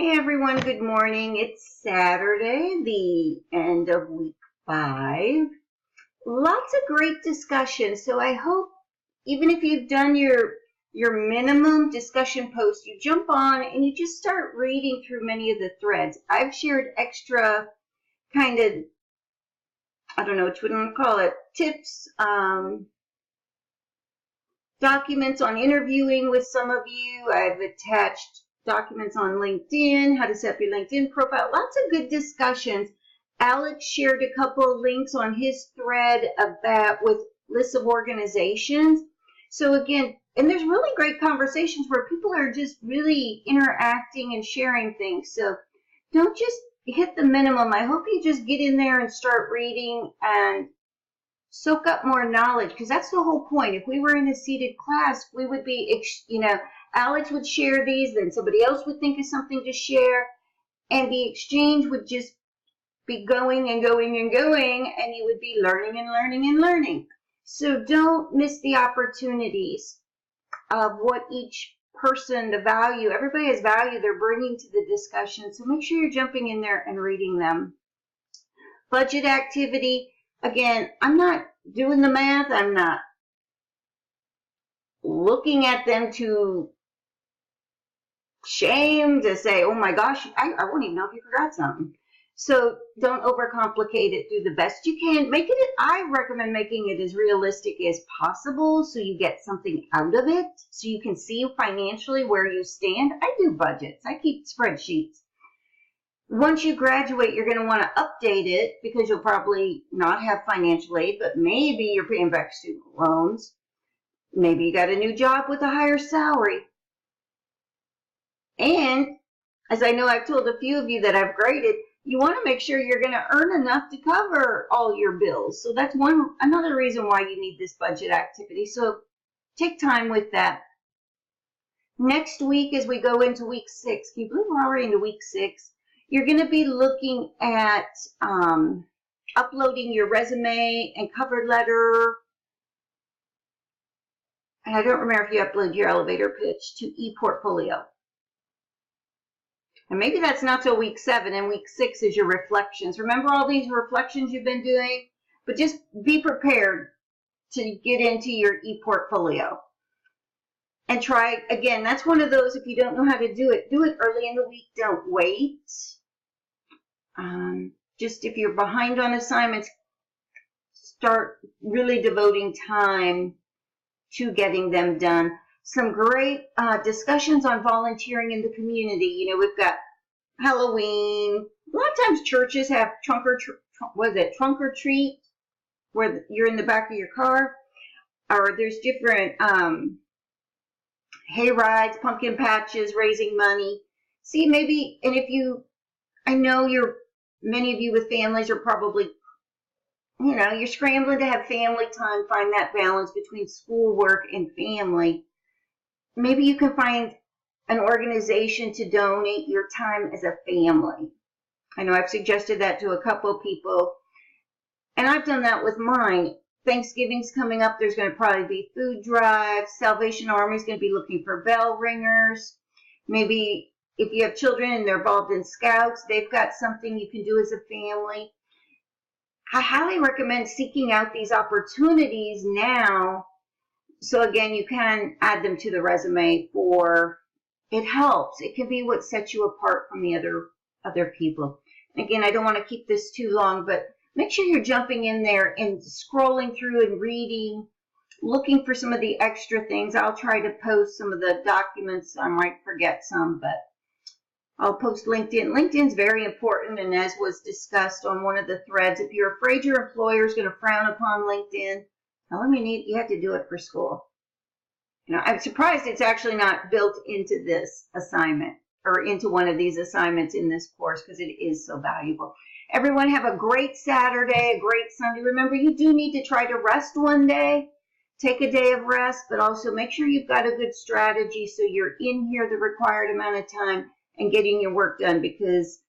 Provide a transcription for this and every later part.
Hey everyone, good morning. It's Saturday, the end of week 5. Lots of great discussion. So I hope even if you've done your minimum discussion post, you jump on and you just start reading through many of the threads. I've shared extra kind of, I don't know what you want to call it, tips, documents on interviewing with some of you. I've attached documents on LinkedIn, how to set up your LinkedIn profile. Lots of good discussions. Alex shared a couple of links on his thread about with lists of organizations. So again, and there's really great conversations where people are just really interacting and sharing things. So don't just hit the minimum. I hope you just get in there and start reading and soak up more knowledge, because that's the whole point. If we were in a seated class, we would be, Alex would share these, then somebody else would think of something to share, and the exchange would just be going and going and going, and you would be learning and learning and learning. So don't miss the opportunities of what each person, the value, everybody has value they're bringing to the discussion. So make sure you're jumping in there and reading them. Budget activity. Again, I'm not doing the math. I'm not looking at them to shame to say, oh my gosh, I won't even know if you forgot something. So don't overcomplicate it. Do the best you can. I recommend making it as realistic as possible so you get something out of it, so you can see financially where you stand. I do budgets. I keep spreadsheets. Once you graduate, you're going to want to update it because you'll probably not have financial aid, but maybe you're paying back student loans. Maybe you got a new job with a higher salary. And as I know I've told a few of you that I've graded, you want to make sure you're going to earn enough to cover all your bills. So that's another reason why you need this budget activity. So take time with that. Next week, as we go into week 6, can you believe we're already into week 6? You're going to be looking at uploading your resume and cover letter. And I don't remember if you upload your elevator pitch to ePortfolio. And maybe that's not till week 7, and week 6 is your reflections. Remember all these reflections you've been doing? But just be prepared to get into your ePortfolio. And try, again, that's one of those, if you don't know how to do it early in the week. Don't wait. Just if you're behind on assignments, start really devoting time to getting them done. Some great discussions on volunteering in the community. You know, we've got Halloween. A lot of times churches have trunk or treat, where you're in the back of your car. Or there's different hay rides, pumpkin patches, raising money. See, maybe, and I know many of you with families are probably, you're scrambling to have family time, find that balance between school, work, and family. Maybe you can find an organization to donate your time as a family. I know I've suggested that to a couple of people, and I've done that with mine. Thanksgiving's coming up. There's going to probably be food drives. Salvation Army's going to be looking for bell ringers. Maybe if you have children and they're involved in scouts, they've got something you can do as a family. I highly recommend seeking out these opportunities now. So again, you can add them to the resume it helps. It can be what sets you apart from the other people. Again, I don't want to keep this too long, but make sure you're jumping in there and scrolling through and reading, looking for some of the extra things. I'll try to post some of the documents. I might forget some, but I'll post LinkedIn. LinkedIn's very important, and as was discussed on one of the threads, if you're afraid your employer is going to frown upon LinkedIn, tell them you have to do it for school. I'm surprised it's actually not built into this assignment or into one of these assignments in this course, because it is so valuable. Everyone have a great Saturday, a great Sunday. Remember, you do need to try to rest one day. Take a day of rest, but also make sure you've got a good strategy so you're in here the required amount of time and getting your work done, because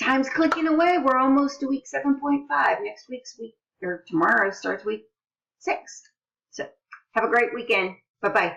time's clicking away. We're almost to week 7.5. Next week's tomorrow starts week 6. So have a great weekend. Bye-bye.